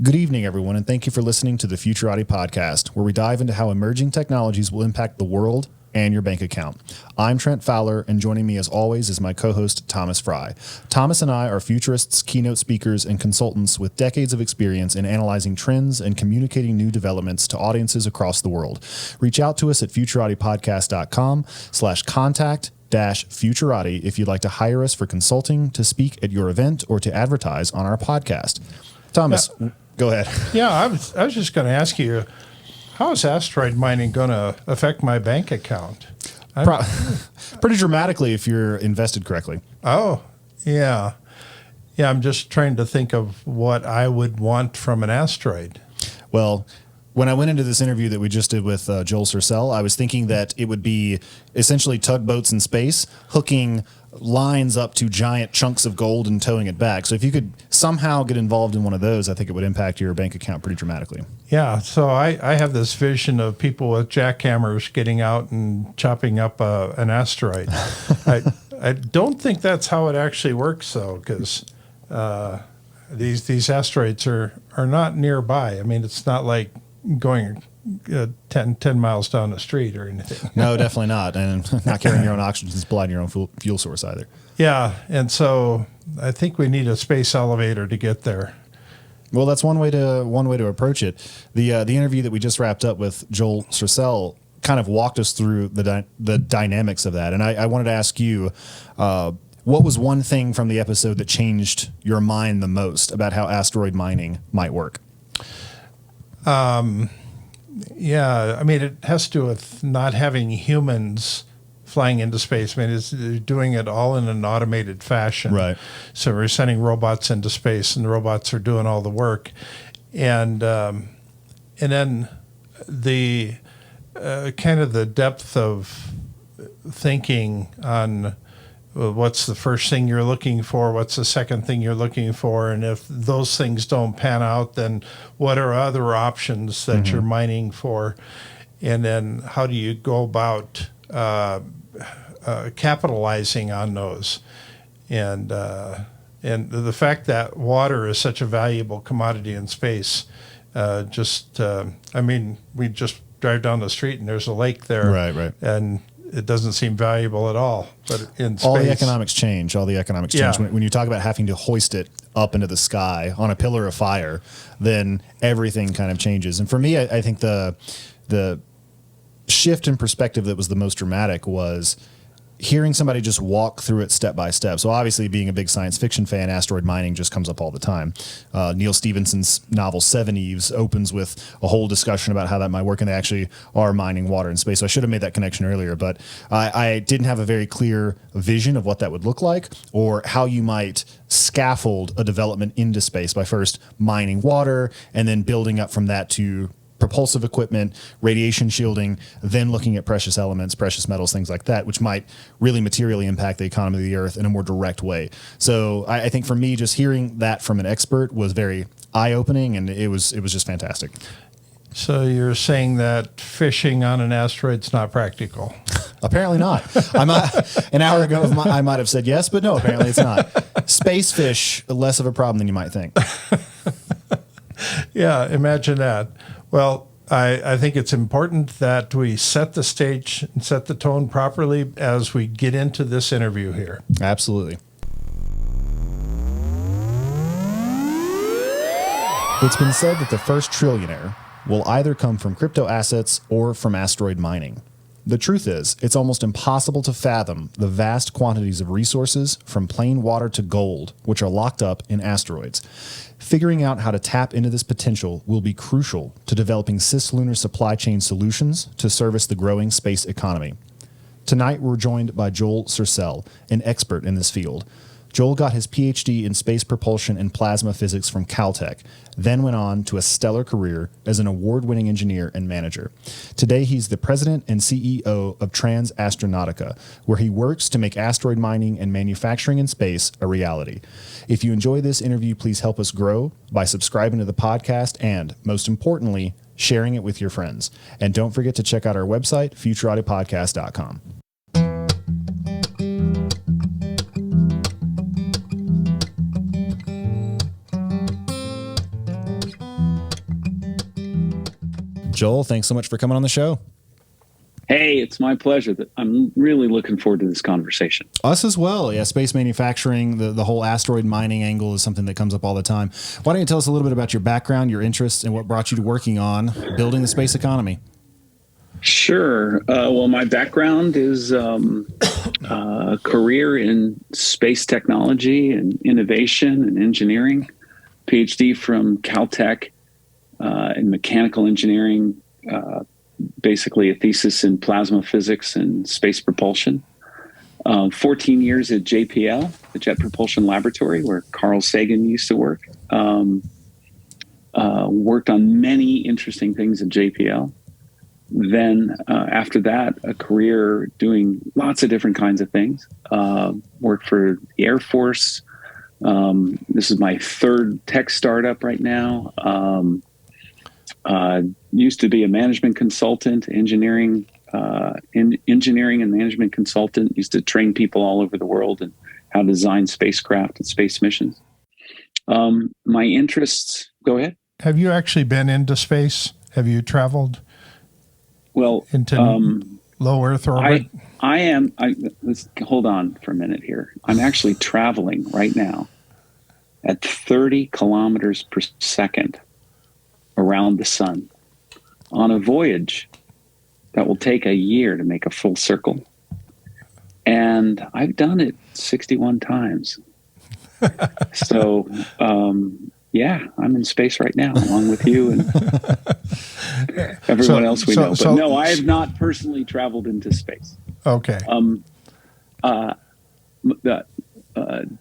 Good evening, everyone, and thank you for listening to the Futurati podcast, where we dive into how emerging technologies will impact the world and your bank account. I'm Trent Fowler, and joining me as always is my co-host, Thomas Fry. Thomas and I are futurists, keynote speakers, and consultants with decades of experience in analyzing trends and communicating new developments to audiences across the world. Reach out to us at futuratipodcast.com/contact-futurati if you'd like to hire us for consulting, to speak at your event, or to advertise on our podcast. Thomas, go ahead. Yeah, I was just going to ask you, how is asteroid mining going to affect my bank account? Pretty dramatically if you're invested correctly. Oh, yeah. Yeah, I'm just trying to think of what I would want from an asteroid. Well, when I went into this interview that we just did with Joel Sercel, I was thinking that it would be essentially tugboats in space, hooking lines up to giant chunks of gold and towing it back. So if you could somehow get involved in one of those, I think it would impact your bank account pretty dramatically. Yeah, so I have this vision of people with jackhammers getting out and chopping up an asteroid. I don't think that's how it actually works, though, because these asteroids are not nearby. I mean, it's not like going 10 miles down the street or anything. No, definitely not. And not carrying your own oxygen supply and your own fuel source either. Yeah, and so I think we need a space elevator to get there. Well, that's one way to approach it. The interview that we just wrapped up with Joel Sercel kind of walked us through the dynamics of that. And I wanted to ask you, what was one thing from the episode that changed your mind the most about how asteroid mining might work? Yeah, I mean, it has to do with not having humans flying into space. I mean, they're doing it all in an automated fashion. Right. So we're sending robots into space, and the robots are doing all the work. And then the kind of the depth of thinking on what's the first thing you're looking for, what's the second thing you're looking for, and if those things don't pan out, then what are other options that you're mining for, and then how do you go about capitalizing on those, and the fact that water is such a valuable commodity in space, I mean, we just drive down the street and there's a lake there, right, and it doesn't seem valuable at all. But in space, all the economics change. Yeah. When you talk about having to hoist it up into the sky on a pillar of fire, then everything kind of changes. And for me, I think the shift in perspective that was the most dramatic was hearing somebody just walk through it step by step. So obviously, being a big science fiction fan, asteroid mining just comes up all the time. Neil Stephenson's novel Seven Eves opens with a whole discussion about how that might work, and they actually are mining water in space. So I should have made that connection earlier, but I didn't have a very clear vision of what that would look like, or how you might scaffold a development into space by first mining water and then building up from that to propulsive equipment, radiation shielding, then looking at precious elements, precious metals, things like that, which might really materially impact the economy of the Earth in a more direct way. So I think for me, just hearing that from an expert was very eye-opening, and it was just fantastic. So you're saying that fishing on an asteroid's not practical? Apparently not. An hour ago, I might have said yes, but no, apparently it's not. Space fish, less of a problem than you might think. Yeah, imagine that. Well, I think it's important that we set the stage and set the tone properly as we get into this interview here. Absolutely. It's been said that the first trillionaire will either come from cryptoassets or from asteroid mining. The truth is, it's almost impossible to fathom the vast quantities of resources from plain water to gold, which are locked up in asteroids. Figuring out how to tap into this potential will be crucial to developing cislunar supply chain solutions to service the growing space economy. Tonight, we're joined by Joel Sercel, an expert in this field. Joel got his PhD in space propulsion and plasma physics from Caltech, then went on to a stellar career as an award-winning engineer and manager. Today, he's the president and CEO of Trans Astronautica, where he works to make asteroid mining and manufacturing in space a reality. If you enjoy this interview, please help us grow by subscribing to the podcast and, most importantly, sharing it with your friends. And don't forget to check out our website, futuratipodcast.com. Joel, thanks so much for coming on the show. Hey, it's my pleasure. I'm really looking forward to this conversation. Us as well. Yeah, space manufacturing, the whole asteroid mining angle is something that comes up all the time. Why don't you tell us a little bit about your background, your interests, and what brought you to working on building the space economy? Sure. Well, my background is a career in space technology and innovation and engineering, PhD from Caltech in mechanical engineering, basically a thesis in plasma physics and space propulsion. 14 years at JPL, the Jet Propulsion Laboratory, where Carl Sagan used to work. Worked on many interesting things at JPL. Then after that, a career doing lots of different kinds of things. Worked for the Air Force. This is my third tech startup right now. Used to be a management consultant, engineering and management consultant. Used to train people all over the world and how to design spacecraft and space missions. My interests, go ahead. Have you actually been into space? Have you traveled into low Earth orbit? Let's hold on for a minute here. I'm actually traveling right now at 30 kilometers per second around the sun on a voyage that will take a year to make a full circle. And I've done it 61 times. So, yeah, I'm in space right now, along with you and everyone else we know. But no, I have not personally traveled into space. Okay.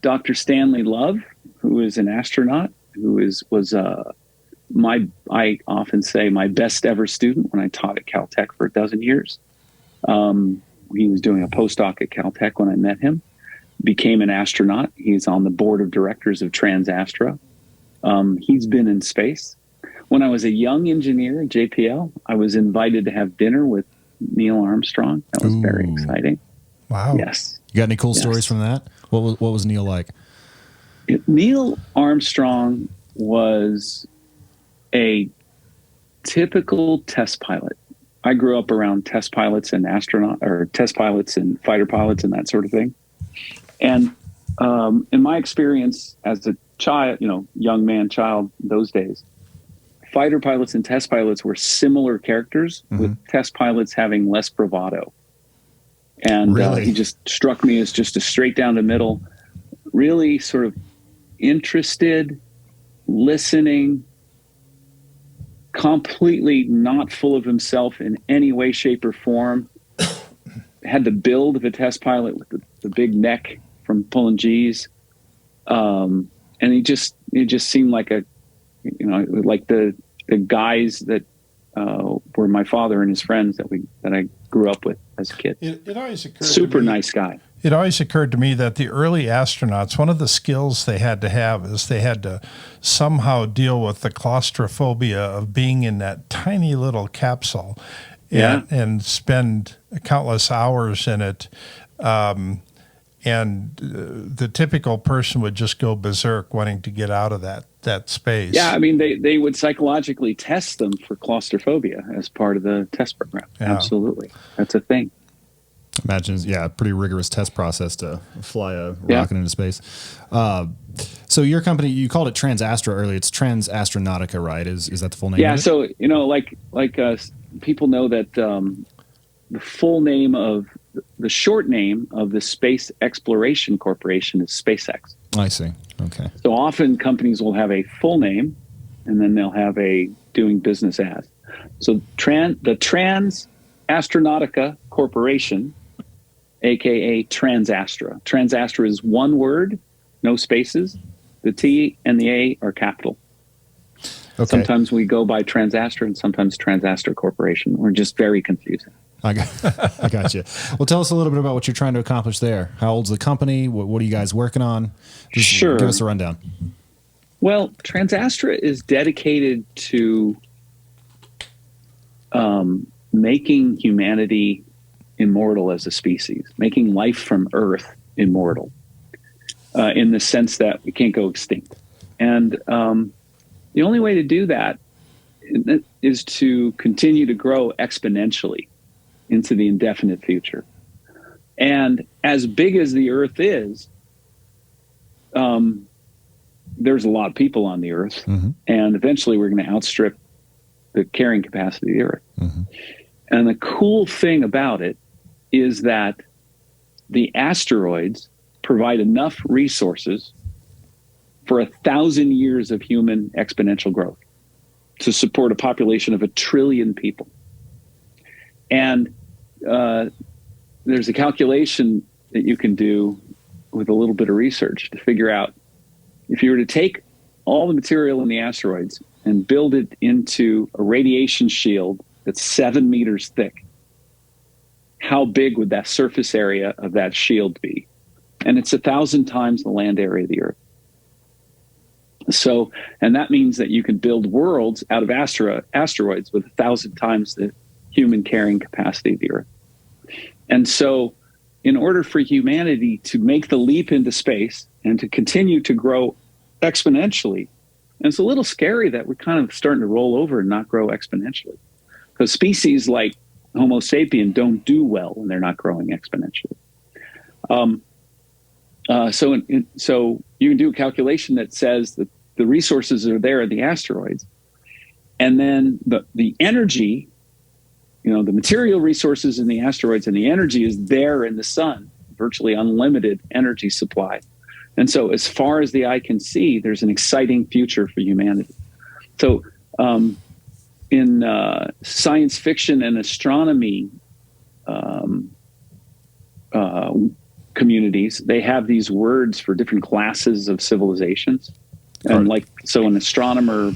Dr. Stanley Love, who is an astronaut, I often say my best ever student when I taught at Caltech for 12 years. He was doing a postdoc at Caltech when I met him, became an astronaut. He's on the board of directors of Trans Astro. He's been in space. When I was a young engineer at JPL, I was invited to have dinner with Neil Armstrong. That was very exciting. Wow. Yes. You got any cool stories from that? What was Neil like? Neil Armstrong was a typical test pilot. I grew up around test pilots and test pilots and fighter pilots and that sort of thing. And in my experience as a child, young man, child those days, fighter pilots and test pilots were similar characters, with test pilots having less bravado. And really? He just struck me as just a straight down the middle, really sort of interested, listening, completely not full of himself in any way, shape, or form. Had the build of a test pilot with the big neck from pulling G's. And he just seemed like like the guys that were my father and his friends that I grew up with as a kid. It always occurred Super nice guy. It always occurred to me that the early astronauts, one of the skills they had to have is they had to somehow deal with the claustrophobia of being in that tiny little capsule and spend countless hours in it. And the typical person would just go berserk wanting to get out of that space. Yeah, I mean, they would psychologically test them for claustrophobia as part of the test program. Yeah. Absolutely. That's a thing. Imagine, a pretty rigorous test process to fly a rocket into space. So your company, you called it Trans Astro earlier. It's Trans Astronautica, right? Is that the full name? Yeah. Of it? So people know that the full name of the short name of the Space Exploration Corporation is SpaceX. I see. Okay. So often companies will have a full name, and then they'll have a doing business as. So the Trans Astronautica Corporation, aka Trans Astra. Trans Astra is one word, no spaces. The T and the A are capital. Okay. Sometimes we go by Trans Astra and sometimes Trans Astra Corporation. We're just very confusing. I got you. Well, tell us a little bit about what you're trying to accomplish there. How old's the company? What are you guys working on? Just give us a rundown. Well, Trans Astra is dedicated to making humanity immortal as a species, making life from Earth immortal, in the sense that we can't go extinct. And the only way to do that is to continue to grow exponentially into the indefinite future. And as big as the Earth is, there's a lot of people on the Earth, and eventually we're going to outstrip the carrying capacity of the Earth. And the cool thing about it is that the asteroids provide enough resources for 1,000 years of human exponential growth to support a population of 1 trillion people. And there's a calculation that you can do with a little bit of research to figure out if you were to take all the material in the asteroids and build it into a radiation shield that's 7 meters thick, how big would that surface area of that shield be? And it's 1,000 times the land area of the Earth. So, and that means that you can build worlds out of asteroids with 1,000 times the human carrying capacity of the Earth. And so, in order for humanity to make the leap into space and to continue to grow exponentially, and it's a little scary that we're kind of starting to roll over and not grow exponentially, because species like Homo sapien don't do well when they're not growing exponentially. So you can do a calculation that says that the resources are there in the asteroids, and then the energy, the material resources in the asteroids and the energy is there in the sun, virtually unlimited energy supply. And so as far as the eye can see, there's an exciting future for humanity. So in science fiction and astronomy communities, they have these words for different classes of civilizations. And so an astronomer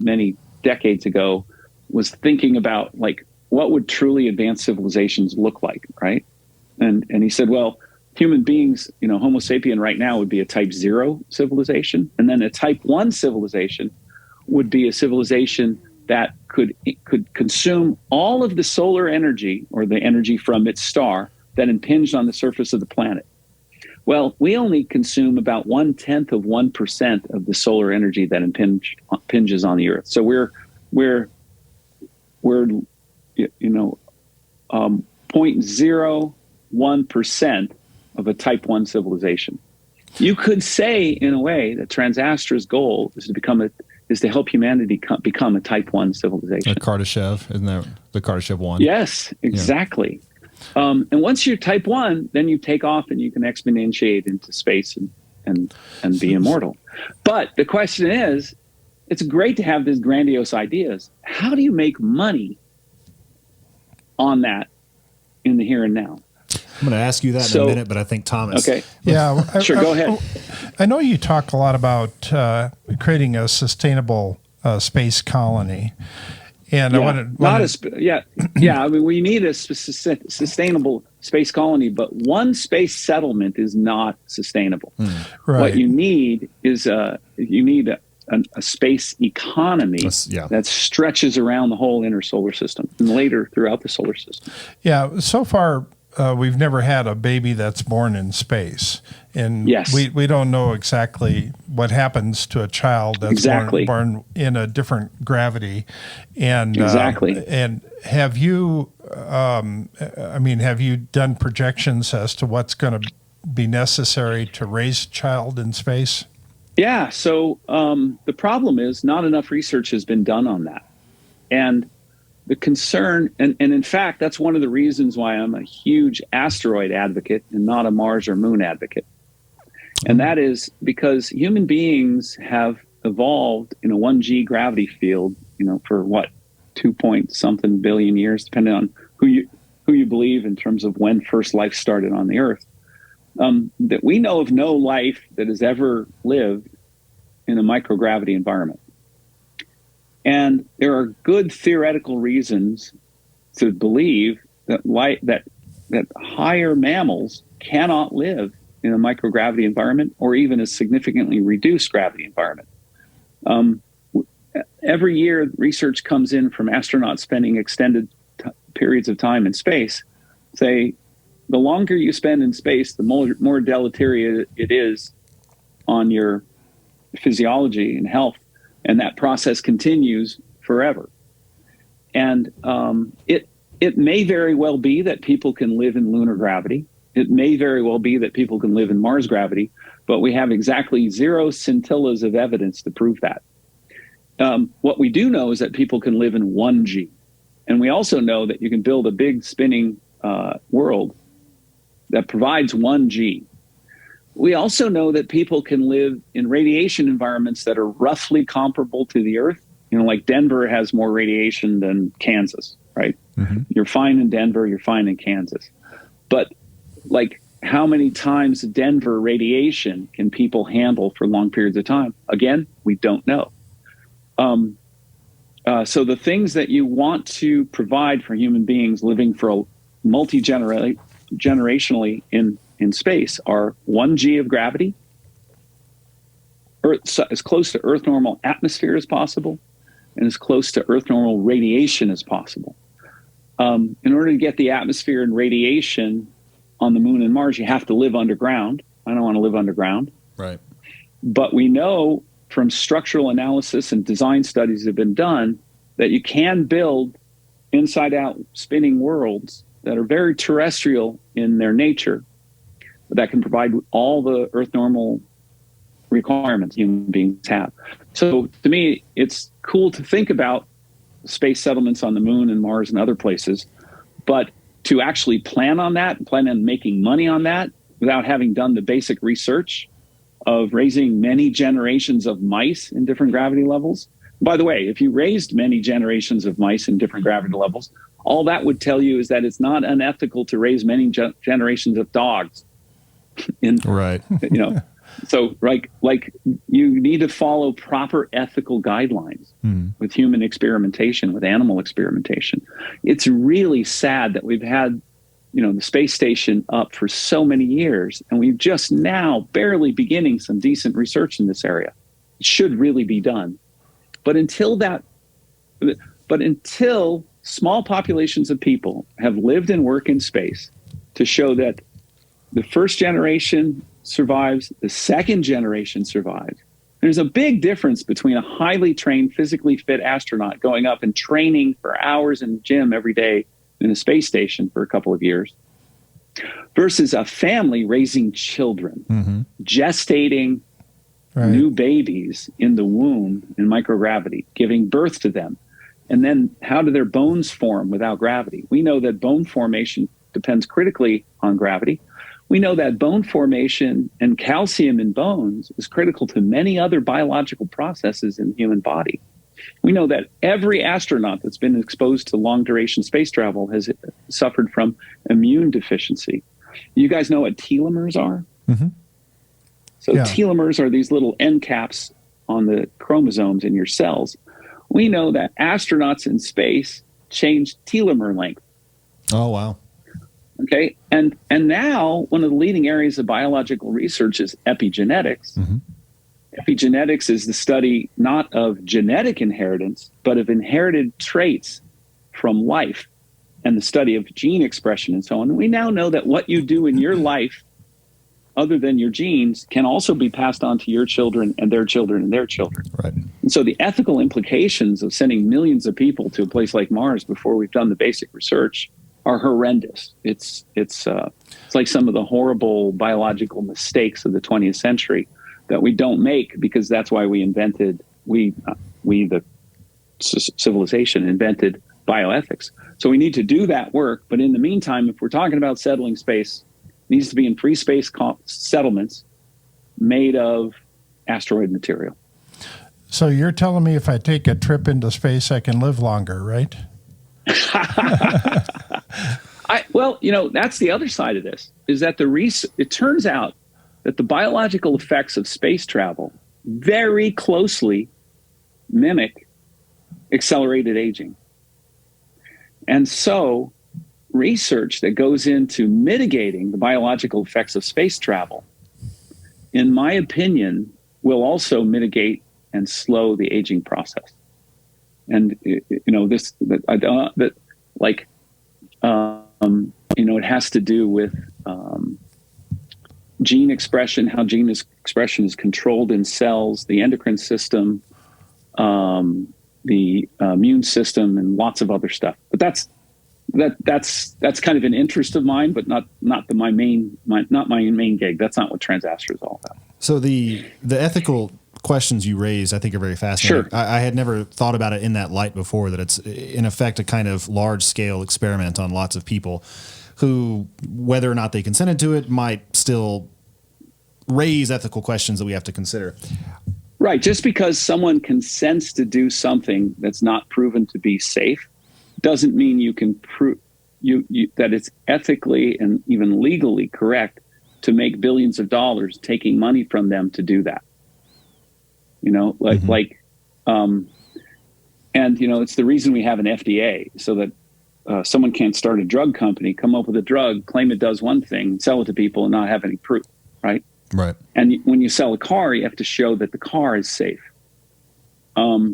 many decades ago was thinking about what would truly advanced civilizations look like, right? And he said, well, human beings, Homo sapien right now would be a type 0 civilization. And then a type 1 civilization would be a civilization that could consume all of the solar energy, or the energy from its star, that impinged on the surface of the planet. Well, we only consume about 1/10 of 1% of the solar energy that impinges on the Earth. So we're 0.01% of a type 1 civilization. You could say, in a way, that Transastra's goal is to help humanity become a type 1 civilization. A Kardashev, isn't that the Kardashev 1? Yes, exactly. Yeah. And once you're type 1, then you take off and you can exponentiate into space and be immortal. But the question is, it's great to have these grandiose ideas. How do you make money on that in the here and now? I'm going to ask you that in a minute, but I think Thomas. Okay. Yeah. Sure, go ahead. I know you talk a lot about creating a sustainable space colony. And I mean, we need a sustainable space colony, but one space settlement is not sustainable. Right. What you need is a space economy that stretches around the whole inner solar system and later throughout the solar system. Yeah. So far, we've never had a baby that's born in space. And we don't know exactly what happens to a child that's born in a different gravity. And and have you have you done projections as to what's going to be necessary to raise a child in space? Yeah. So the problem is not enough research has been done on that. And the concern, and in fact, that's one of the reasons why I'm a huge asteroid advocate and not a Mars or Moon advocate. And that is because human beings have evolved in a 1G gravity field, for 2-point-something billion years, depending on who you believe in terms of when first life started on the Earth. That we know of no life that has ever lived in a microgravity environment. And there are good theoretical reasons to believe that that higher mammals cannot live in a microgravity environment or even a significantly reduced gravity environment. Every year, research comes in from astronauts spending extended periods of time in space. Say, the longer you spend in space, the more deleterious it is on your physiology and health. And that process continues forever. And it may very well be that people can live in lunar gravity. It may very well be that people can live in Mars gravity, but we have exactly 0 scintillas of evidence to prove that. What we do know is that people can live in 1G. And we also know that you can build a big spinning world that provides 1G. We also know that people can live in radiation environments that are roughly comparable to the Earth. You know, like Denver has more radiation than Kansas, right? Mm-hmm. You're fine in Denver, you're fine in Kansas. But like, how many times Denver radiation can people handle for long periods of time? Again, we don't know. So the things that you want to provide for human beings living for a multi-generationally in space are 1G of gravity, Earth, as close to Earth normal atmosphere as possible, and as close to Earth normal radiation as possible. In order to get the atmosphere and radiation on the Moon and Mars, you have to live underground. I don't want to live underground. Right. But we know from structural analysis and design studies that have been done that you can build inside-out spinning worlds that are very terrestrial in their nature, that can provide all the Earth normal requirements human beings have. So to me, it's cool to think about space settlements on the Moon and Mars and other places, but to actually plan on that, plan on making money on that without having done the basic research of raising many generations of mice in different gravity levels. By the way, if you raised many generations of mice in different gravity levels, all that would tell you is that it's not unethical to raise many generations of dogs. Right. You know, so like you need to follow proper ethical guidelines with human experimentation, with animal experimentation. It's really sad that we've had, you know, the space station up for so many years, and we're just now barely beginning some decent research in this area. It should really be done. But until small populations of people have lived and worked in space to show that the first generation survives, the second generation survives. There's a big difference between a highly trained, physically fit astronaut going up and training for hours in the gym every day in a space station for a couple of years versus a family raising children, gestating new babies in the womb in microgravity, giving birth to them. And then how do their bones form without gravity? We know that bone formation depends critically on gravity. We know that bone formation and calcium in bones is critical to many other biological processes in the human body. We know that every astronaut that's been exposed to long-duration space travel has suffered from immune deficiency. You guys know what telomeres are? Mm-hmm. So telomeres are these little end caps on the chromosomes in your cells. We know that astronauts in space change telomere length. Oh, wow. Okay, and now one of the leading areas of biological research is epigenetics. Mm-hmm. Epigenetics is the study not of genetic inheritance, but of inherited traits from life and the study of gene expression and so on. And we now know that what you do in your life, other than your genes, can also be passed on to your children and their children and their children. Right. And so the ethical implications of sending millions of people to a place like Mars before we've done the basic research are horrendous. It's like some of the horrible biological mistakes of the 20th century that we don't make, because that's why we invented, the civilization invented bioethics. So we need to do that work. But in the meantime, if we're talking about settling space, it needs to be in free space settlements made of asteroid material. So you're telling me if I take a trip into space, I can live longer, right? Well, you know, that's the other side of this, is that it turns out that the biological effects of space travel very closely mimic accelerated aging. And so research that goes into mitigating the biological effects of space travel, in my opinion, will also mitigate and slow the aging process. And you know, it has to do with gene expression, how gene expression is controlled in cells, the endocrine system, the immune system, and lots of other stuff. But that's kind of an interest of mine, but not my main gig. That's not what TransAstra is all about. So the ethical questions you raise, I think, are very fascinating. Sure. I had never thought about it in that light before, that it's in effect a kind of large scale experiment on lots of people who, whether or not they consented to it, might still raise ethical questions that we have to consider. Right. Just because someone consents to do something that's not proven to be safe doesn't mean you can prove that it's ethically and even legally correct to make billions of dollars taking money from them to do that. And it's the reason we have an FDA, so that someone can't start a drug company, come up with a drug, claim it does one thing, sell it to people, and not have any proof, right? Right. And when you sell a car, you have to show that the car is safe. I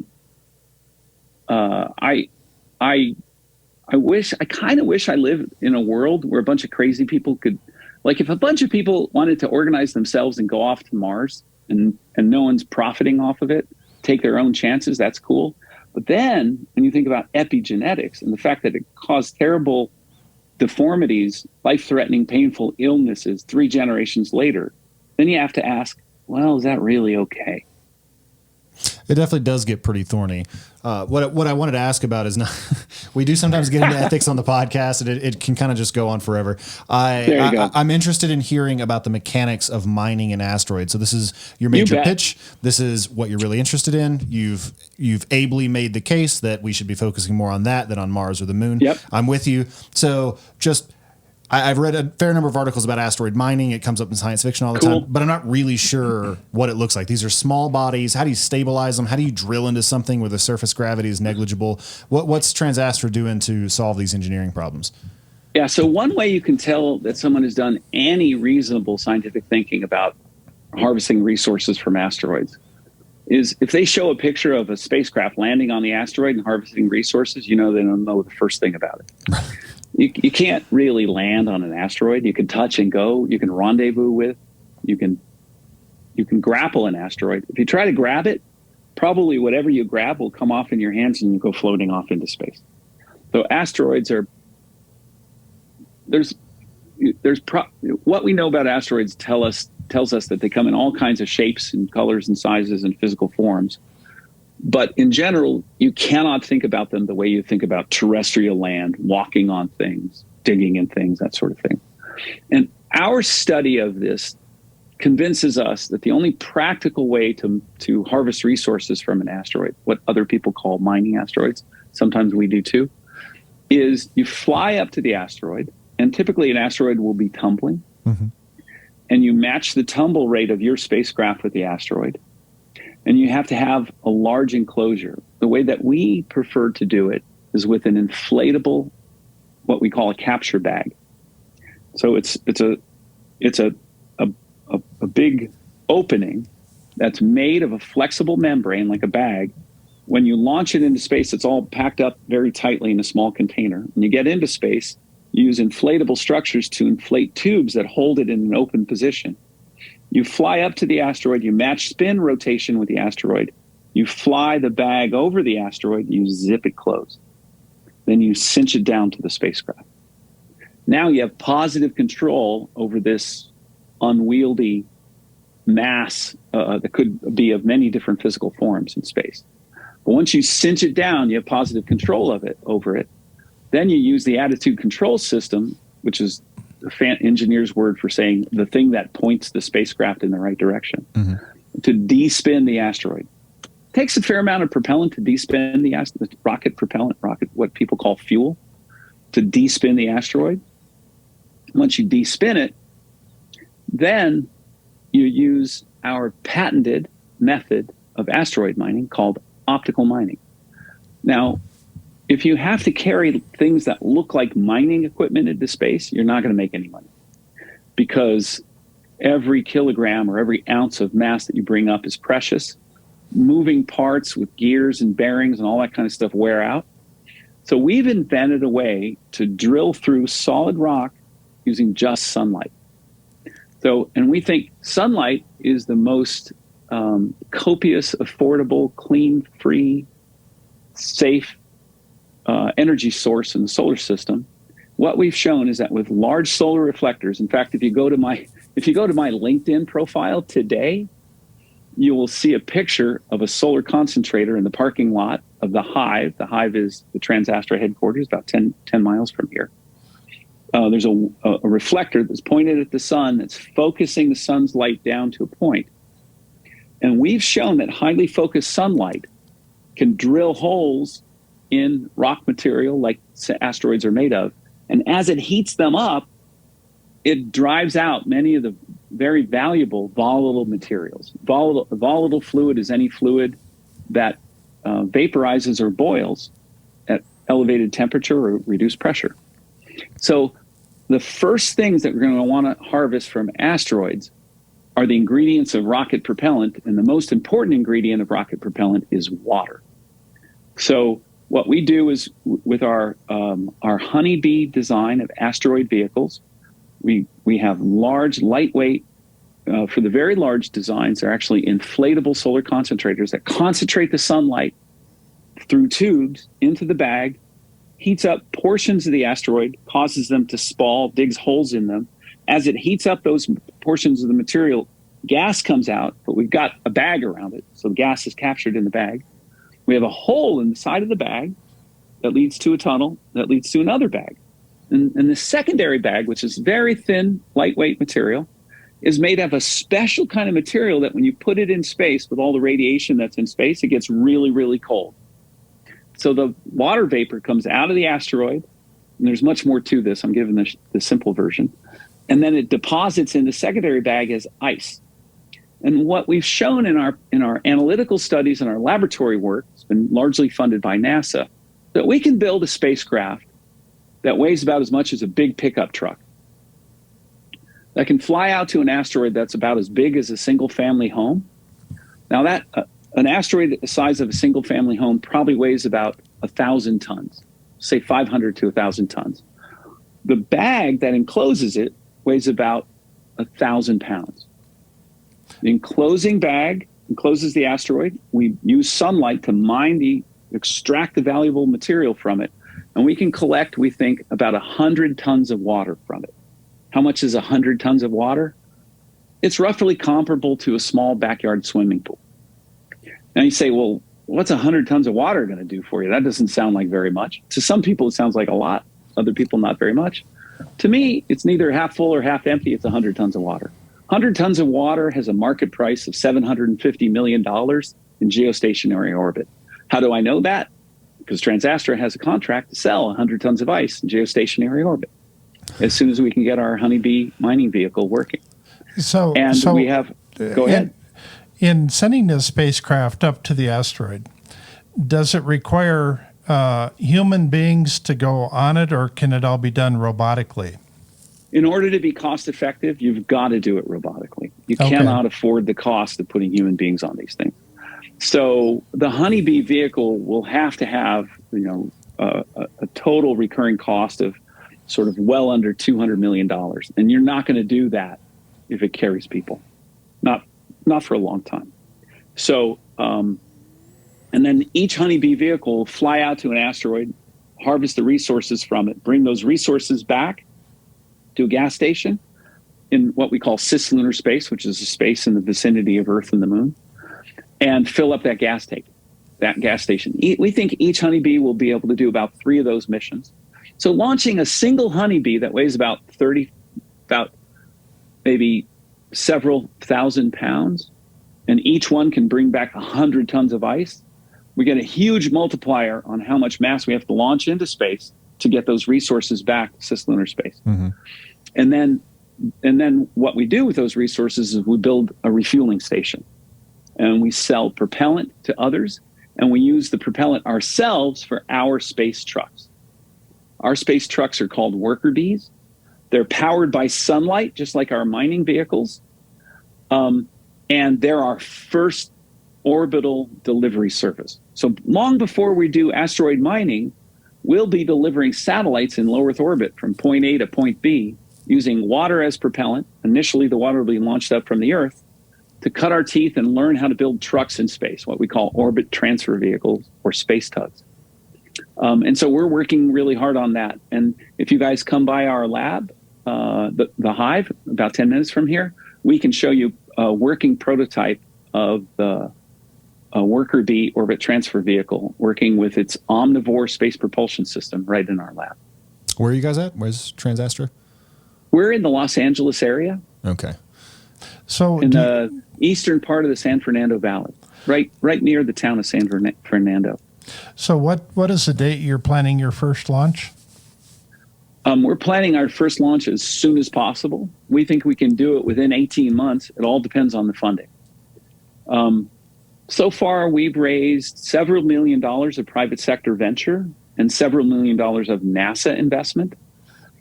kind of wish I lived in a world where a bunch of crazy people could, like, if a bunch of people wanted to organize themselves and go off to Mars and no one's profiting off of it, take their own chances, that's cool. But then when you think about epigenetics and the fact that it caused terrible deformities, life-threatening, painful illnesses 3 generations later, then you have to ask, well, is that really okay? It definitely does get pretty thorny. What I wanted to ask about is not. We do sometimes get into ethics on the podcast, and it can kind of just go on forever. I'm interested in hearing about the mechanics of mining an asteroid. So this is your major pitch. This is what you're really interested in. You've ably made the case that we should be focusing more on that than on Mars or the moon. Yep. I'm with you. So just. I've read a fair number of articles about asteroid mining. It comes up in science fiction all the time, but I'm not really sure what it looks like. These are small bodies. How do you stabilize them? How do you drill into something where the surface gravity is negligible? What's TransAstra doing to solve these engineering problems? Yeah, so one way you can tell that someone has done any reasonable scientific thinking about harvesting resources from asteroids is if they show a picture of a spacecraft landing on the asteroid and harvesting resources, they don't know the first thing about it. You can't really land on an asteroid. You can touch and go. You can rendezvous with. You can grapple an asteroid. If you try to grab it, probably whatever you grab will come off in your hands and you go floating off into space. So asteroids are what we know about asteroids tells us that they come in all kinds of shapes and colors and sizes and physical forms. But in general, you cannot think about them the way you think about terrestrial land, walking on things, digging in things, that sort of thing. And our study of this convinces us that the only practical way to harvest resources from an asteroid, what other people call mining asteroids, sometimes we do too, is you fly up to the asteroid, and typically an asteroid will be tumbling, and you match the tumble rate of your spacecraft with the asteroid. And you have to have a large enclosure. The way that we prefer to do it is with an inflatable, what we call a capture bag. So it's a big opening that's made of a flexible membrane like a bag. When you launch it into space, it's all packed up very tightly in a small container. When you get into space, you use inflatable structures to inflate tubes that hold it in an open position. You fly up to the asteroid, you match spin rotation with the asteroid, you fly the bag over the asteroid, you zip it closed. Then you cinch it down to the spacecraft. Now you have positive control over this unwieldy mass that could be of many different physical forms in space. But once you cinch it down, you have positive control over it. Then you use the attitude control system, which is the engineer's word for saying the thing that points the spacecraft in the right direction, to de-spin the asteroid. It takes a fair amount of propellant to de-spin the rocket propellant, what people call fuel, to de-spin the asteroid. Once you de-spin it, then you use our patented method of asteroid mining called optical mining. Now, if you have to carry things that look like mining equipment into space, you're not going to make any money, because every kilogram or every ounce of mass that you bring up is precious. Moving parts with gears and bearings and all that kind of stuff wear out. So we've invented a way to drill through solid rock using just sunlight. And we think sunlight is the most copious, affordable, clean, free safe energy source in the solar system. What we've shown is that with large solar reflectors, in fact, if you go to my LinkedIn profile today, you will see a picture of a solar concentrator in the parking lot of the Hive. The Hive is the Trans Astronautica headquarters, about 10 miles from here. There's a reflector that's pointed at the sun that's focusing the sun's light down to a point. And we've shown that highly focused sunlight can drill holes in rock material like asteroids are made of. And as it heats them up, it drives out many of the very valuable volatile materials. Volatile fluid is any fluid that vaporizes or boils at elevated temperature or reduced pressure. So the first things that we're going to want to harvest from asteroids are the ingredients of rocket propellant, and the most important ingredient of rocket propellant is water. So what we do is with our honeybee design of asteroid vehicles, we have large, lightweight, for the very large designs, they're actually inflatable solar concentrators that concentrate the sunlight through tubes into the bag, heats up portions of the asteroid, causes them to spall, digs holes in them. As it heats up those portions of the material, gas comes out, but we've got a bag around it, so the gas is captured in the bag. We have a hole in the side of the bag that leads to a tunnel that leads to another bag. And the secondary bag, which is very thin, lightweight material, is made of a special kind of material that when you put it in space with all the radiation that's in space, it gets really, really cold. So the water vapor comes out of the asteroid, and there's much more to this. I'm giving the simple version. And then it deposits in the secondary bag as ice. And what we've shown in our analytical studies and our laboratory work, it's been largely funded by NASA, that we can build a spacecraft that weighs about as much as a big pickup truck, that can fly out to an asteroid that's about as big as a single family home. Now that an asteroid the size of a single family home probably weighs about 1,000 tons, say 500 to 1,000 tons. The bag that encloses it weighs about 1,000 pounds. The enclosing bag encloses the asteroid. We use sunlight to extract the valuable material from it. And we can collect, we think, about 100 tons of water from it. How much is 100 tons of water? It's roughly comparable to a small backyard swimming pool. Now you say, well, what's 100 tons of water going to do for you? That doesn't sound like very much. To some people, it sounds like a lot. Other people, not very much. To me, it's neither half full or half empty. It's 100 tons of water. 100 tons of water has a market price of $750 million in geostationary orbit. How do I know that? Because Trans Astronautica has a contract to sell 100 tons of ice in geostationary orbit as soon as we can get our honeybee mining vehicle working. So we have, go ahead. In sending this spacecraft up to the asteroid, does it require human beings to go on it, or can it all be done robotically? In order to be cost effective, you've got to do it robotically. You cannot afford the cost of putting human beings on these things. So the honeybee vehicle will have to have, a total recurring cost of sort of well under $200 million. And you're not going to do that if it carries people, not for a long time. So, and then each honeybee vehicle will fly out to an asteroid, harvest the resources from it, bring those resources back to a gas station in what we call cislunar space, which is a space in the vicinity of Earth and the Moon, and fill up that gas tank, that gas station. We think each honeybee will be able to do about 3 of those missions. So launching a single honeybee that weighs about maybe several thousand pounds, and each one can bring back 100 tons of ice, we get a huge multiplier on how much mass we have to launch into space to get those resources back to cislunar space. Mm-hmm. And then what we do with those resources is we build a refueling station, and we sell propellant to others, and we use the propellant ourselves for our space trucks. Our space trucks are called worker bees. They're powered by sunlight, just like our mining vehicles. And they're our first orbital delivery service. So long before we do asteroid mining, we'll be delivering satellites in low Earth orbit from point A to point B using water as propellant. Initially, the water will be launched up from the Earth to cut our teeth and learn how to build trucks in space, what we call orbit transfer vehicles or space tugs. And so we're working really hard on that. And if you guys come by our lab, the Hive, about 10 minutes from here, we can show you a working prototype of the Worker Bee orbit transfer vehicle working with its omnivore space propulsion system right in our lab. Where are you guys at? Where's Trans Astra? We're in the Los Angeles area. Okay. So in the eastern part of the San Fernando Valley, right near the town of San Fernando. So what is the date you're planning your first launch? We're planning our first launch as soon as possible. We think we can do it within 18 months. It all depends on the funding. So far, we've raised several $1 million of private sector venture and several $1 million of NASA investment.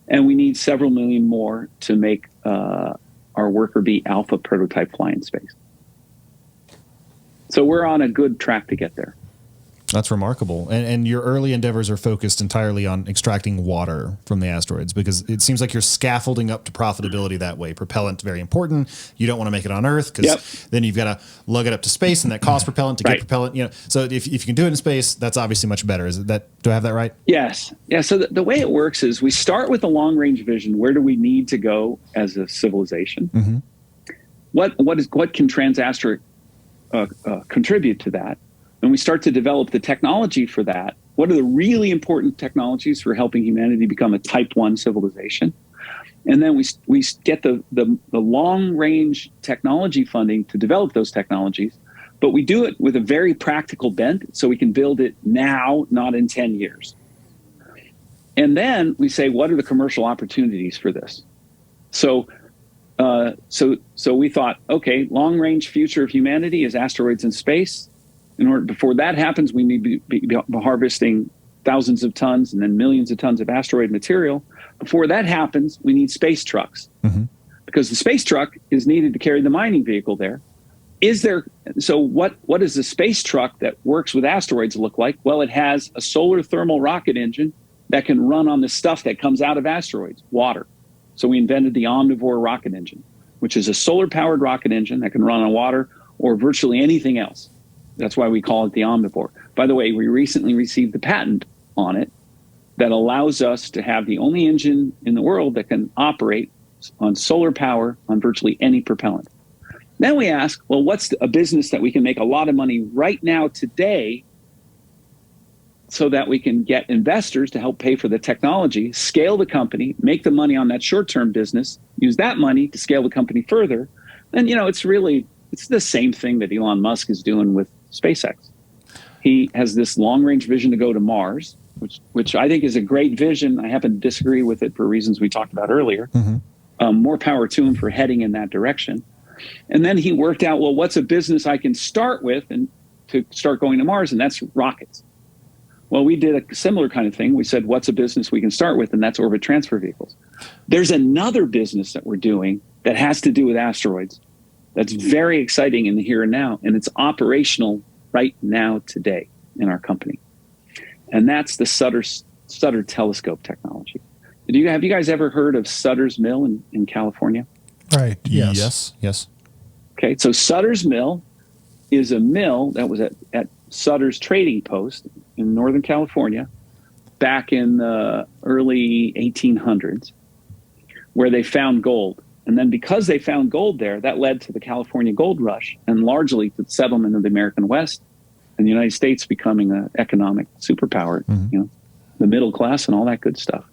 And we need several million more to make our Worker Bee Alpha prototype fly in space. So we're on a good track to get there. That's remarkable. And your early endeavors are focused entirely on extracting water from the asteroids, because it seems like you're scaffolding up to profitability that way. Propellant, very important. You don't want to make it on Earth, because then you've got to lug it up to space, and that costs propellant to get propellant. You know, so if you can do it in space, that's obviously much better. Is it that? Do I have that right? Yes. Yeah. So the way it works is we start with a long range vision. Where do we need to go as a civilization? Mm-hmm. What can Trans Astra contribute to that? And we start to develop the technology for that. What are the really important technologies for helping humanity become a type 1 civilization? And then we get the long range technology funding to develop those technologies, but we do it with a very practical bent so we can build it now, not in 10 years. And then we say, what are the commercial opportunities for this? So we thought, okay, long range future of humanity is asteroids in space. Before that happens, we need to be harvesting thousands of tons and then millions of tons of asteroid material. Before that happens, we need space trucks, because the space truck is needed to carry the mining vehicle there. So what does the space truck that works with asteroids look like? Well, it has a solar thermal rocket engine that can run on the stuff that comes out of asteroids, water. So we invented the omnivore rocket engine, which is a solar powered rocket engine that can run on water or virtually anything else. That's why we call it the omnivore. By the way, we recently received the patent on it that allows us to have the only engine in the world that can operate on solar power on virtually any propellant. Then we ask, well, what's a business that we can make a lot of money right now today so that we can get investors to help pay for the technology, scale the company, make the money on that short-term business, use that money to scale the company further. And, it's the same thing that Elon Musk is doing with SpaceX. He has this long-range vision to go to Mars, which I think is a great vision. I happen to disagree with it for reasons we talked about earlier. More power to him for heading in that direction. And then he worked out, well, what's a business I can start with and to start going to Mars? And that's rockets. Well, we did a similar kind of thing. We said, what's a business we can start with? And that's orbit transfer vehicles. There's another business that we're doing that has to do with asteroids. That's very exciting in the here and now, and it's operational right now today in our company. And that's the Sutter telescope technology. Have you guys ever heard of Sutter's Mill in California? Right. Yes. Okay, so Sutter's Mill is a mill that was at Sutter's Trading Post in Northern California back in the early 1800s, where they found gold. And then because they found gold there, that led to the California gold rush and largely to the settlement of the American West and the United States becoming an economic superpower, the middle class and all that good stuff.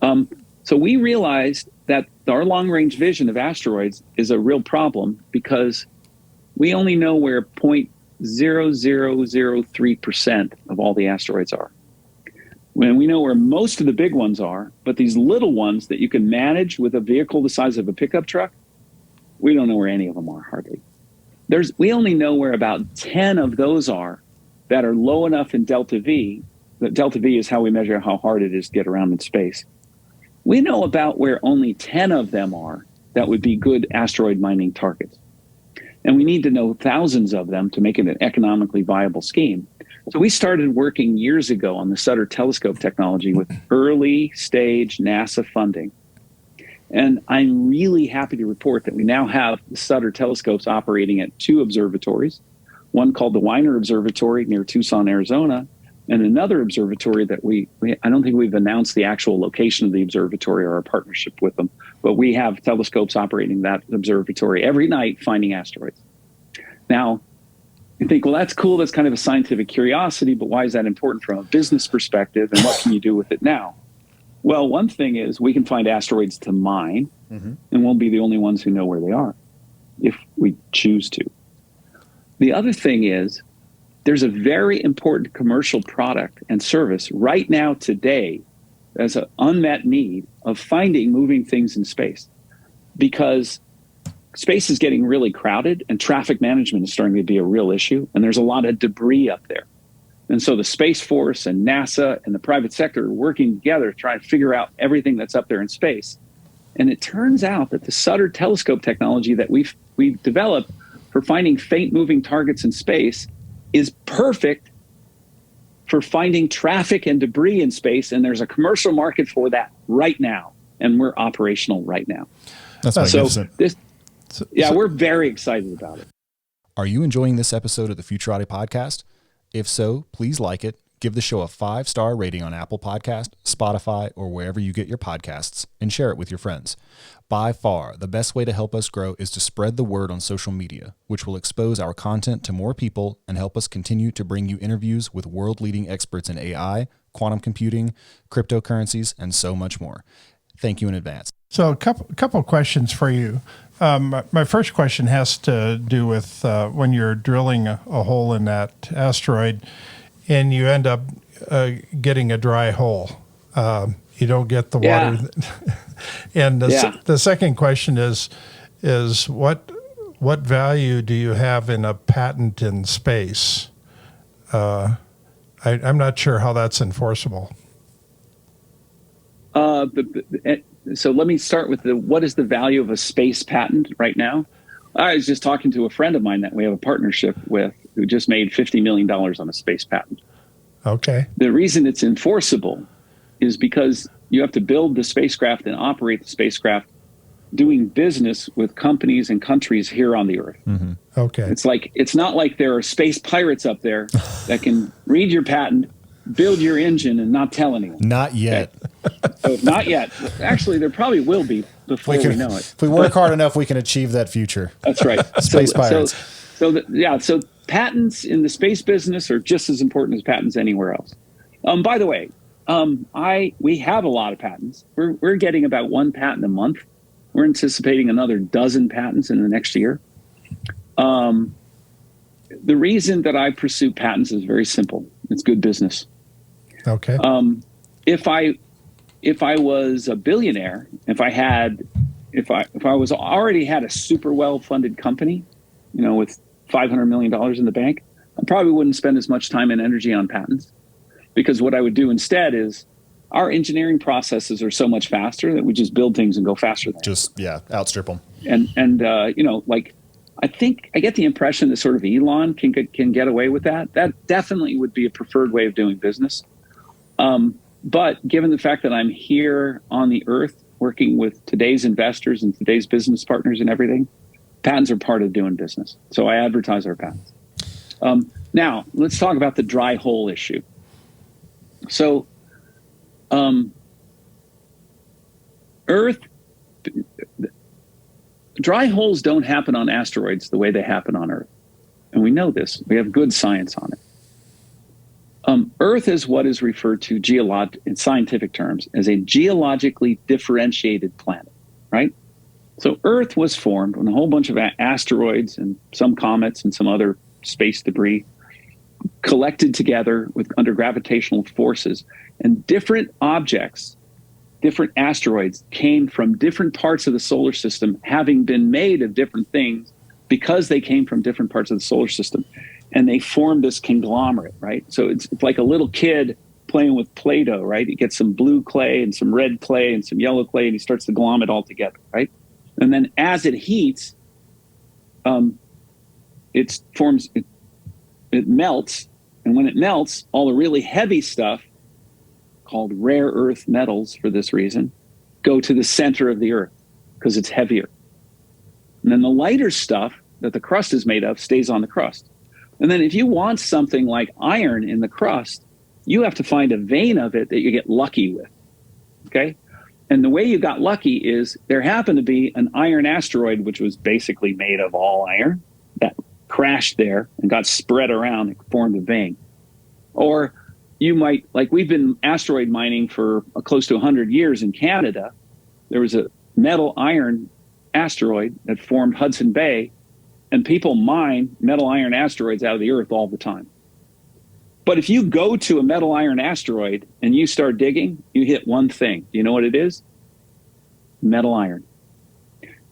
So we realized that our long-range vision of asteroids is a real problem because we only know where 0.0003% of all the asteroids are. When we know where most of the big ones are, but these little ones that you can manage with a vehicle the size of a pickup truck, we don't know where any of them are hardly. We only know where about 10 of those are that are low enough in delta V. That delta V is how we measure how hard it is to get around in space. We know about where only 10 of them are that would be good asteroid mining targets. And we need to know thousands of them to make it an economically viable scheme. So we started working years ago on the Sutter telescope technology with early stage NASA funding. And I'm really happy to report that we now have the Sutter telescopes operating at 2 observatories, one called the Weiner Observatory near Tucson, Arizona, And another observatory that I don't think we've announced the actual location of the observatory or our partnership with them, but we have telescopes operating that observatory every night finding asteroids. Now, you think, well, that's cool. That's kind of a scientific curiosity, but why is that important from a business perspective? And what can you do with it now? Well, one thing is we can find asteroids to mine, and we'll be the only ones who know where they are if we choose to. The other thing is there's a very important commercial product and service right now today as an unmet need of finding moving things in space, because space is getting really crowded and traffic management is starting to be a real issue. And there's a lot of debris up there. And so the Space Force and NASA and the private sector are working together to try and figure out everything that's up there in space. And it turns out that the Sutter telescope technology that we've developed for finding faint moving targets in space is perfect for finding traffic and debris in space. And there's a commercial market for that right now. And we're operational right now. That's magnificent. We're very excited about it. Are you enjoying this episode of the Futurati podcast? If so, please like it, give the show a 5-star rating on Apple Podcast, Spotify, or wherever you get your podcasts, and share it with your friends. By far, the best way to help us grow is to spread the word on social media, which will expose our content to more people and help us continue to bring you interviews with world-leading experts in AI, quantum computing, cryptocurrencies, and so much more. Thank you in advance. So a couple questions for you. My first question has to do with when you're drilling a hole in that asteroid and you end up getting a dry hole. You don't get the water. And the second question is what value do you have in a patent in space? I'm not sure how that's enforceable. So let me start with what is the value of a space patent right now? I was just talking to a friend of mine that we have a partnership with who just made $50 million on a space patent. Okay. The reason it's enforceable is because you have to build the spacecraft and operate the spacecraft doing business with companies and countries here on the Earth. Mm-hmm. Okay. It's not like there are space pirates up there that can read your patent, build your engine, and not tell anyone. Not yet. So not yet. Actually, there probably will be before we know it. If we work hard enough, we can achieve that future. That's right. Space pirates. So patents in the space business are just as important as patents anywhere else. By the way, we have a lot of patents. We're getting about 1 patent a month. We're anticipating another 12 patents in the next year. The reason that I pursue patents is very simple. It's good business. Okay. If I was a billionaire, if I was already had a super well-funded company, with $500 million in the bank, I probably wouldn't spend as much time and energy on patents, because what I would do instead is our engineering processes are so much faster that we just build things and go faster than outstrip them. And I think I get the impression that sort of Elon can get away with that. That definitely would be a preferred way of doing business. But given the fact that I'm here on the Earth working with today's investors and today's business partners and everything, patents are part of doing business. So I advertise our patents. Now, let's talk about the dry hole issue. So Earth, dry holes don't happen on asteroids the way they happen on Earth. And we know this. We have good science on it. Earth is what is referred to in scientific terms as a geologically differentiated planet, right? So Earth was formed when a whole bunch of asteroids and some comets and some other space debris collected together under gravitational forces, and different objects, different asteroids came from different parts of the solar system, having been made of different things because they came from different parts of the solar system. And they formed this conglomerate, right? So it's like a little kid playing with Play-Doh, right? He gets some blue clay and some red clay and some yellow clay, and he starts to glom it all together, right? And then as it heats, it melts. And when it melts, all the really heavy stuff, called rare earth metals for this reason, go to the center of the Earth because it's heavier. And then the lighter stuff that the crust is made of stays on the crust. And then if you want something like iron in the crust, You have to find a vein of it that you get lucky with. Okay. And the way you got lucky is there happened to be an iron asteroid, which was basically made of all iron, that crashed there and got spread around and formed a vein. Or you might, like we've been asteroid mining for close to 100 years in Canada. There was a metal iron asteroid that formed Hudson Bay, and people mine metal iron asteroids out of the earth all the time. But if you go to a metal iron asteroid and you start digging, you hit one thing. Do you know what it is? Metal iron.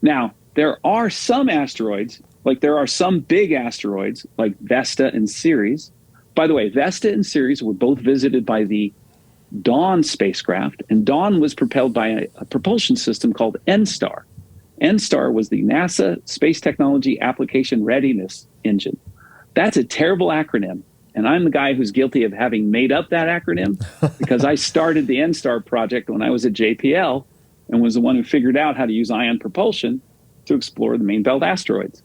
Now, there are some asteroids, like there are some big asteroids like Vesta and Ceres. By the way, Vesta and Ceres were both visited by the Dawn spacecraft, and Dawn was propelled by a propulsion system called NSTAR. NSTAR was the NASA Space Technology Application Readiness Engine. That's a terrible acronym. And I'm the guy who's guilty of having made up that acronym because I started the NSTAR project when I was at JPL and was the one who figured out how to use ion propulsion to explore the main belt asteroids.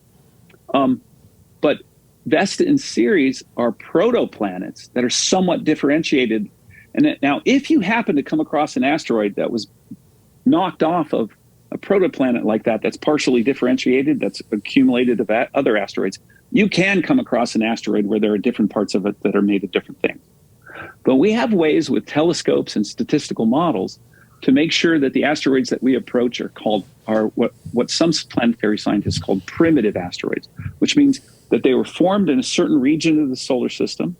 But Vesta and Ceres are protoplanets that are somewhat differentiated. And now, if you happen to come across an asteroid that was knocked off of a protoplanet like that, that's partially differentiated, that's accumulated of other asteroids, you can come across an asteroid where there are different parts of it that are made of different things. But we have ways with telescopes and statistical models to make sure that the asteroids that we approach are what some planetary scientists call primitive asteroids, which means that they were formed in a certain region of the solar system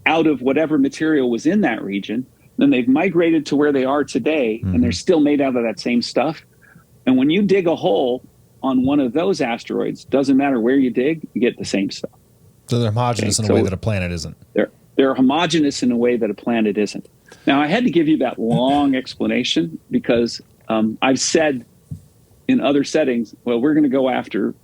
out of whatever material was in that region. Then they've migrated to where they are today, and they're still made out of that same stuff. And when you dig a hole on one of those asteroids, doesn't matter where you dig, you get the same stuff. So they're homogeneous in a way that a planet isn't. They're homogeneous in a way that a planet isn't. Now, I had to give you that long explanation because I've said in other settings, well, we're going to go after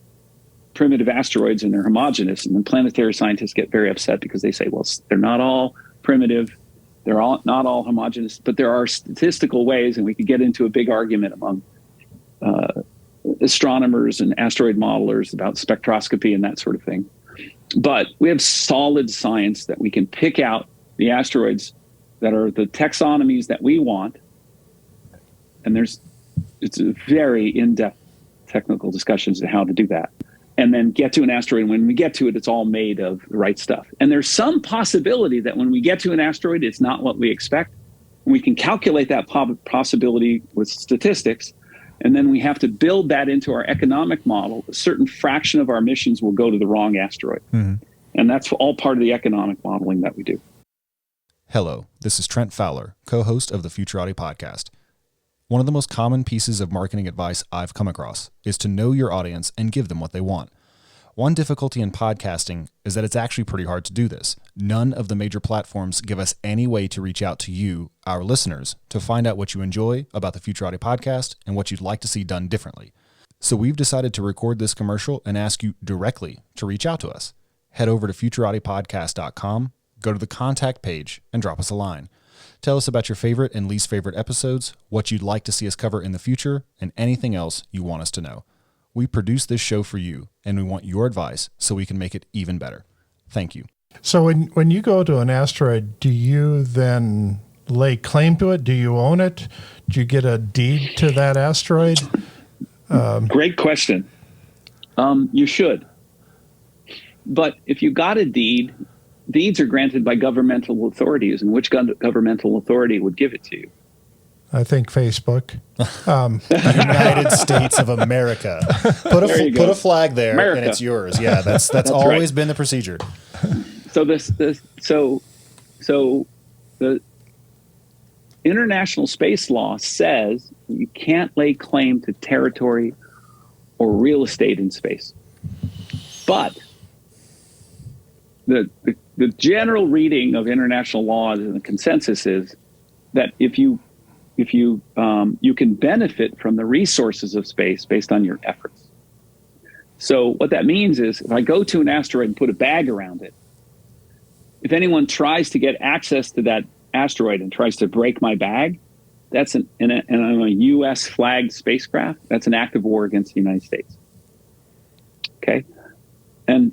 primitive asteroids and they're homogeneous. And then planetary scientists get very upset because they say, well, they're not all primitive. They're not all homogeneous, but there are statistical ways, and we could get into a big argument among astronomers and asteroid modelers about spectroscopy and that sort of thing. But we have solid science that we can pick out the asteroids that are the taxonomies that we want. And it's a very in-depth technical discussions on how to do that. And then get to an asteroid. And when we get to it, it's all made of the right stuff. And there's some possibility that when we get to an asteroid, it's not what we expect. And we can calculate that possibility with statistics. And then we have to build that into our economic model. A certain fraction of our missions will go to the wrong asteroid. And that's all part of the economic modeling that we do. Hello, this is Trent Fowler, co-host of the Futurati podcast. One of the most common pieces of marketing advice I've come across is to know your audience and give them what they want. One difficulty in podcasting is that it's actually pretty hard to do this. None of the major platforms give us any way to reach out to you, our listeners, to find out what you enjoy about the Futurati podcast and what you'd like to see done differently. So we've decided to record this commercial and ask you directly to reach out to us. Head over to futuratipodcast.com, go to the contact page, and drop us a line. Tell us about your favorite and least favorite episodes, what you'd like to see us cover in the future, and anything else you want us to know. We produce this show for you, and we want your advice so we can make it even better. Thank you. So when you go to an asteroid, do you then lay claim to it? Do you own it? Do you get a deed to that asteroid? Great question. You should. But if you got a deed, deeds are granted by governmental authorities, and which governmental authority would give it to you? I think Facebook. United States of America. Put a flag there, America. And it's yours. Yeah, that's always been the procedure. So the international space law says you can't lay claim to territory or real estate in space. But the general reading of international law and the consensus is that if you can benefit from the resources of space based on your efforts. So what that means is if I go to an asteroid and put a bag around it, if anyone tries to get access to that asteroid and tries to break my bag, and I'm a U.S. flagged spacecraft, that's an act of war against the United States. Okay? And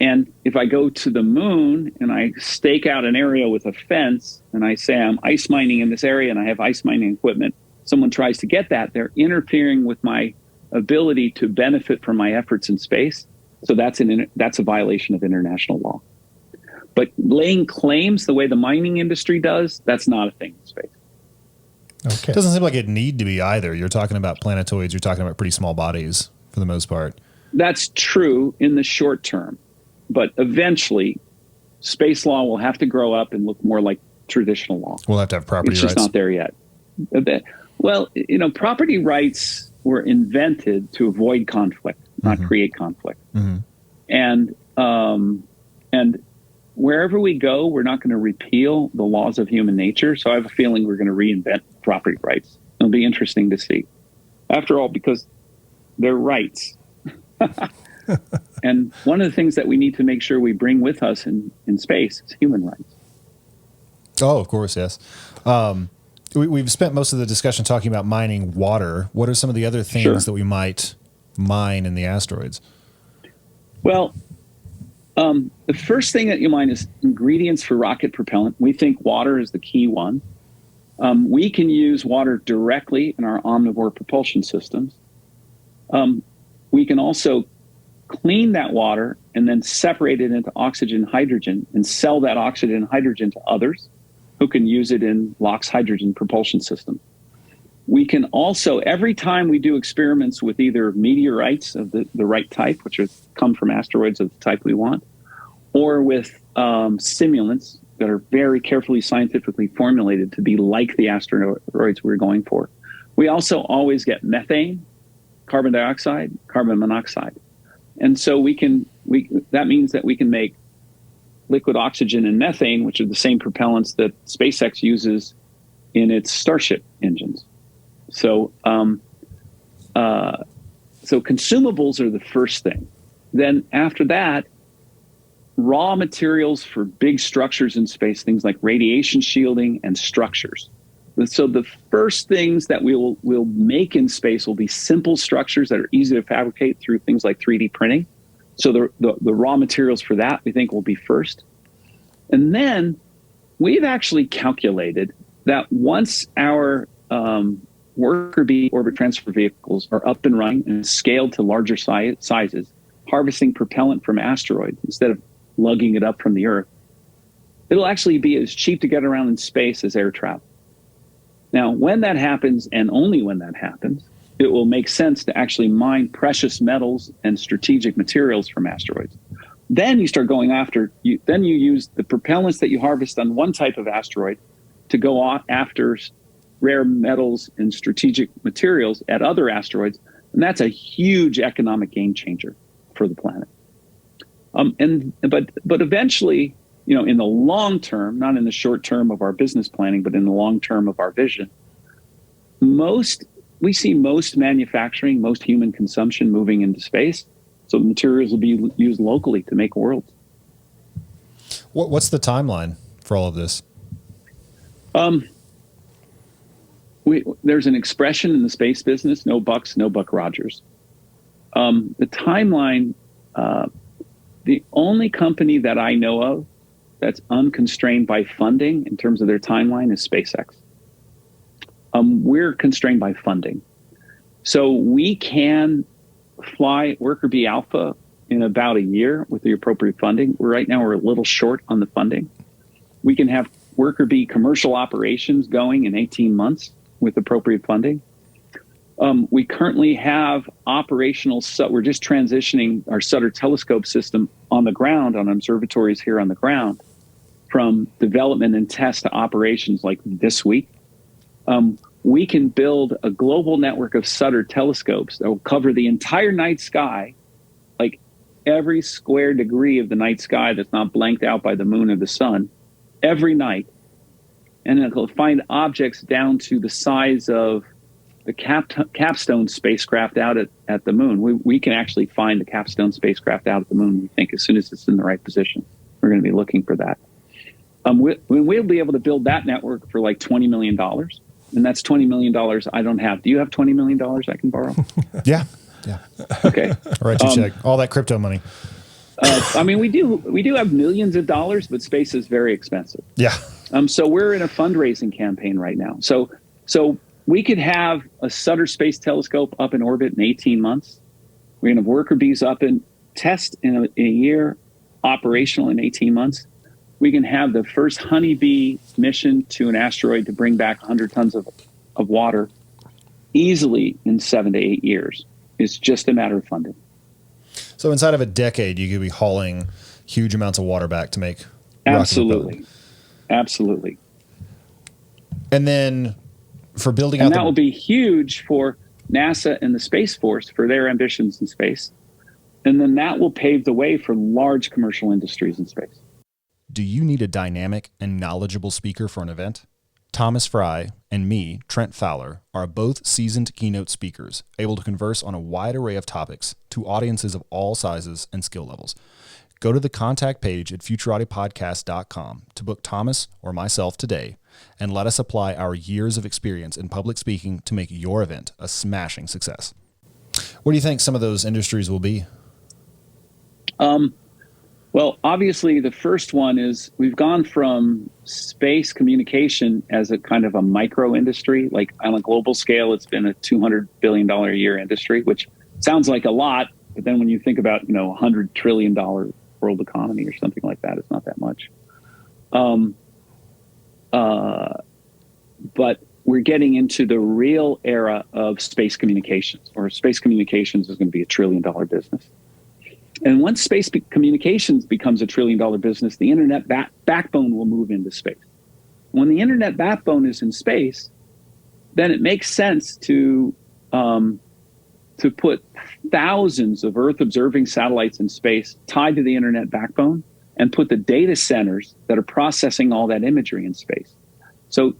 And if I go to the moon and I stake out an area with a fence and I say I'm ice mining in this area and I have ice mining equipment, someone tries to get that, they're interfering with my ability to benefit from my efforts in space. So that's a violation of international law. But laying claims the way the mining industry does, that's not a thing in space. Okay. It doesn't seem like it need to be either. You're talking about planetoids. You're talking about pretty small bodies for the most part. That's true in the short term. But eventually, space law will have to grow up and look more like traditional law. We'll have to have property rights. It's just not there yet. Well, property rights were invented to avoid conflict, not create conflict. And wherever we go, we're not going to repeal the laws of human nature. So I have a feeling we're going to reinvent property rights. It'll be interesting to see. After all, because they're rights. And one of the things that we need to make sure we bring with us in space is human rights. Oh, of course, yes. We've spent most of the discussion talking about mining water. What are some of the other things that we might mine in the asteroids? Well, the first thing that you mine is ingredients for rocket propellant. We think water is the key one. We can use water directly in our omnivore propulsion systems. We can also clean that water and then separate it into oxygen, hydrogen, and sell that oxygen and hydrogen to others who can use it in LOX hydrogen propulsion system. We can also, every time we do experiments with either meteorites of the right type, which come from asteroids of the type we want, or with simulants that are very carefully scientifically formulated to be like the asteroids we're going for, we also always get methane, carbon dioxide, carbon monoxide. And so that means that we can make liquid oxygen and methane, which are the same propellants that SpaceX uses in its Starship engines. So, consumables are the first thing. Then after that, raw materials for big structures in space, things like radiation shielding and structures. So the first things that we'll make in space will be simple structures that are easy to fabricate through things like 3D printing. So the raw materials for that, we think, will be first. And then we've actually calculated that once our worker bee orbit transfer vehicles are up and running and scaled to larger sizes, harvesting propellant from asteroids instead of lugging it up from the Earth, it'll actually be as cheap to get around in space as air travel. Now, when that happens, and only when that happens, it will make sense to actually mine precious metals and strategic materials from asteroids. Then you start going then you use the propellants that you harvest on one type of asteroid to go after rare metals and strategic materials at other asteroids. And that's a huge economic game changer for the planet. But eventually, in the long term, not in the short term of our business planning, but in the long term of our vision, we see most manufacturing, most human consumption moving into space. So materials will be used locally to make worlds. What's the timeline for all of this? There's an expression in the space business: no bucks, no Buck Rogers. The timeline, the only company that I know of that's unconstrained by funding in terms of their timeline is SpaceX. We're constrained by funding. So we can fly Worker Bee Alpha in about a year with the appropriate funding. Right now we're a little short on the funding. We can have Worker Bee commercial operations going in 18 months with appropriate funding. We currently have operational, we're just transitioning our Sutter telescope system on the ground, on observatories here on the ground, from development and test to operations like this week. We can build a global network of Sutter telescopes that will cover the entire night sky, like every square degree of the night sky that's not blanked out by the moon or the sun, every night. And it'll find objects down to the size of the Capstone spacecraft out at the moon. We can actually find the Capstone spacecraft out at the moon, we think, as soon as it's in the right position. We're going to be looking for that. We'll be able to build that network for like $20 million. And that's $20 million I don't have. Do you have $20 million I can borrow? Yeah. Okay. All right, you check. All that crypto money. I mean, we do have millions of dollars, but space is very expensive. Yeah. So we're in a fundraising campaign right now. So we could have a Sutter Space Telescope up in orbit in 18 months. We're going to have worker bees up in test in a year, operational in 18 months. We can have the first honeybee mission to an asteroid to bring back 100 tons of water easily in 7 to 8 years. It's just a matter of funding. So inside of a decade, you could be hauling huge amounts of water back to make Absolutely. Absolutely. And then for building and out that will be huge for NASA and the Space Force for their ambitions in space. And then that will pave the way for large commercial industries in space. Do you need a dynamic and knowledgeable speaker for an event? Thomas Fry and me, Trent Fowler, are both seasoned keynote speakers, able to converse on a wide array of topics to audiences of all sizes and skill levels. Go to the contact page at futuraudiopodcast.com to book Thomas or myself today, and let us apply our years of experience in public speaking to make your event a smashing success. What do you think some of those industries will be? Well, obviously, the first one is we've gone from space communication as a kind of a micro industry. Like on a global scale, it's been a $200 billion a year industry, which sounds like a lot. But then when you think about, $100 trillion world economy or something like that, it's not that much. But we're getting into the real era of space communications, or space communications is going to be $1 trillion business. And once space communications becomes $1 trillion business, the internet backbone will move into space. When the internet backbone is in space, then it makes sense to put thousands of Earth-observing satellites in space tied to the internet backbone and put the data centers that are processing all that imagery in space. So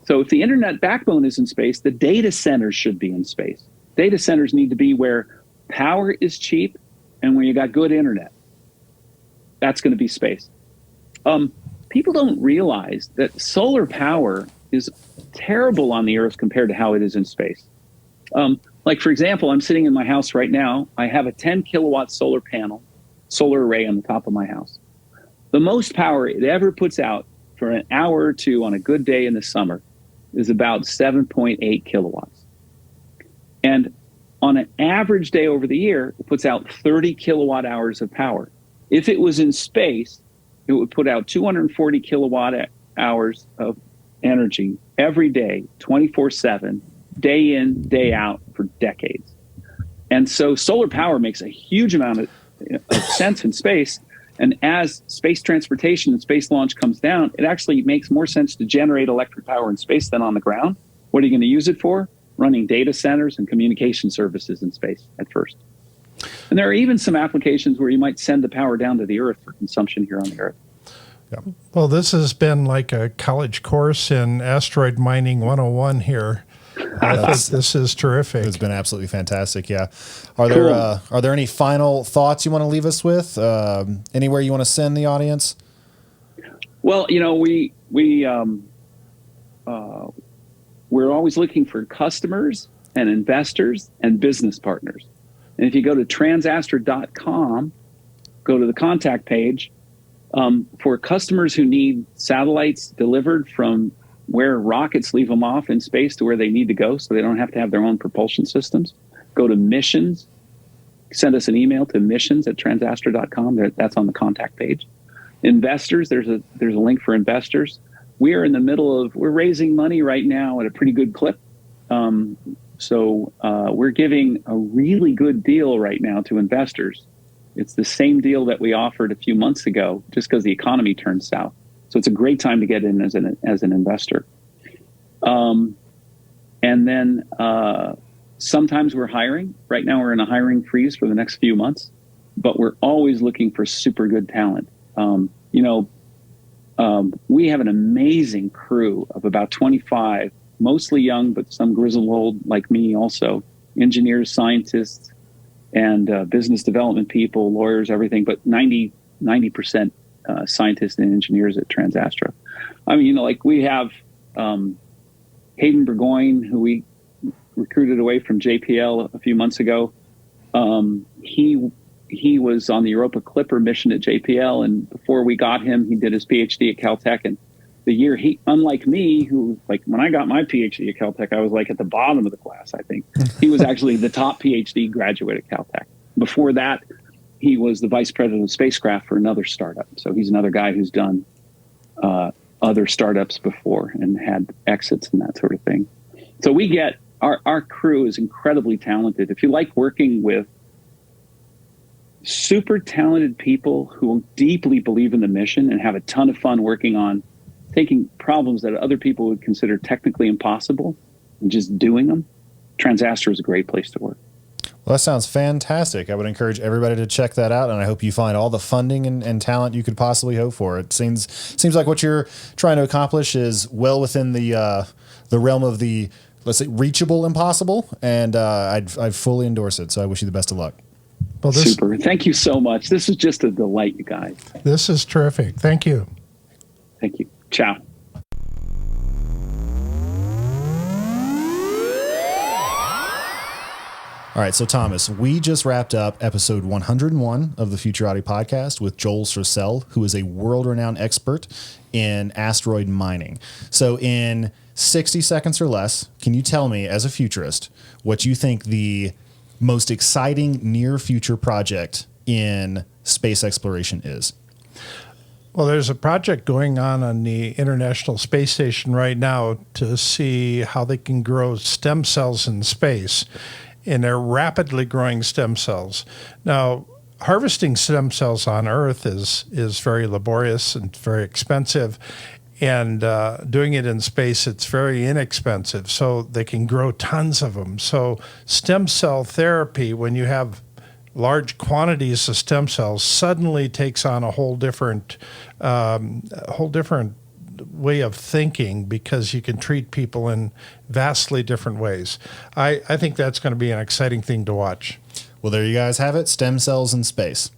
if the internet backbone is in space, the data centers should be in space. Data centers need to be where power is cheap and where you got good internet. That's going to be space. People don't realize that solar power is terrible on the Earth compared to how it is in space. Like, for example, I'm sitting in my house right now. I have a 10 kilowatt solar array on the top of my house. The most power it ever puts out for an hour or two on a good day in the summer is about 7.8 kilowatts. And on an average day over the year, it puts out 30 kilowatt hours of power. If it was in space, it would put out 240 kilowatt hours of energy every day, 24/7, day in, day out for decades. And so solar power makes a huge amount of sense in space. And as space transportation and space launch comes down, it actually makes more sense to generate electric power in space than on the ground. What are you going to use it for? Running data centers and communication services in space at first. And there are even some applications where you might send the power down to the Earth for consumption here on the Earth. Yeah. Well, this has been like a college course in asteroid mining 101 here. I think this is terrific. It's been absolutely fantastic. Yeah. Are there any final thoughts you want to leave us with? Anywhere you want to send the audience? Well, we're always looking for customers and investors and business partners. And if you go to transastro.com, go to the contact page, for customers who need satellites delivered from where rockets leave them off in space to where they need to go so they don't have to have their own propulsion systems, go to missions, send us an email to missions@transastro.com. That's on the contact page. Investors, there's a link for investors. We are in the middle we're raising money right now at a pretty good clip. So we're giving a really good deal right now to investors. It's the same deal that we offered a few months ago, just because the economy turned south. So it's a great time to get in as an investor. And then sometimes we're hiring. Right now we're in a hiring freeze for the next few months, but we're always looking for super good talent. We have an amazing crew of about 25, mostly young, but some grizzled old like me also, engineers, scientists, and business development people, lawyers, everything, but 90% scientists and engineers at Trans Astro. I mean, we have Hayden Burgoyne, who we recruited away from JPL a few months ago. He he was on the Europa Clipper mission at JPL, and before we got him, he did his PhD at Caltech. And the year he, unlike me, who, like, when I got my PhD at Caltech, I was like at the bottom of the class, I think. He was actually the top PhD graduate at Caltech. Before that, he was the vice president of spacecraft for another startup. So he's another guy who's done other startups before and had exits and that sort of thing. So we get, our crew is incredibly talented. If you like working with super talented people who deeply believe in the mission and have a ton of fun working on taking problems that other people would consider technically impossible and just doing them, Trans Astro is a great place to work. Well, that sounds fantastic. I would encourage everybody to check that out, and I hope you find all the funding and talent you could possibly hope for. It seems like what you're trying to accomplish is well within the realm of the, let's say, reachable impossible, and I'd fully endorse it. So I wish you the best of luck. Well, super. Thank you so much. This is just a delight, you guys. This is terrific. Thank you. Thank you. Ciao. All right, so Thomas, we just wrapped up episode 101 of the Futurati podcast with Joel Sercel, who is a world-renowned expert in asteroid mining. So in 60 seconds or less, can you tell me, as a futurist, what you think the most exciting near-future project in space exploration is? Well, there's a project going on the International Space Station right now to see how they can grow stem cells in space. And they're rapidly growing stem cells. Now, harvesting stem cells on Earth is very laborious and very expensive. And doing it in space, it's very inexpensive. So they can grow tons of them. So stem cell therapy, when you have large quantities of stem cells, suddenly takes on a whole different way of thinking, because you can treat people in vastly different ways. I think that's going to be an exciting thing to watch. Well, there you guys have it. Stem cells in space.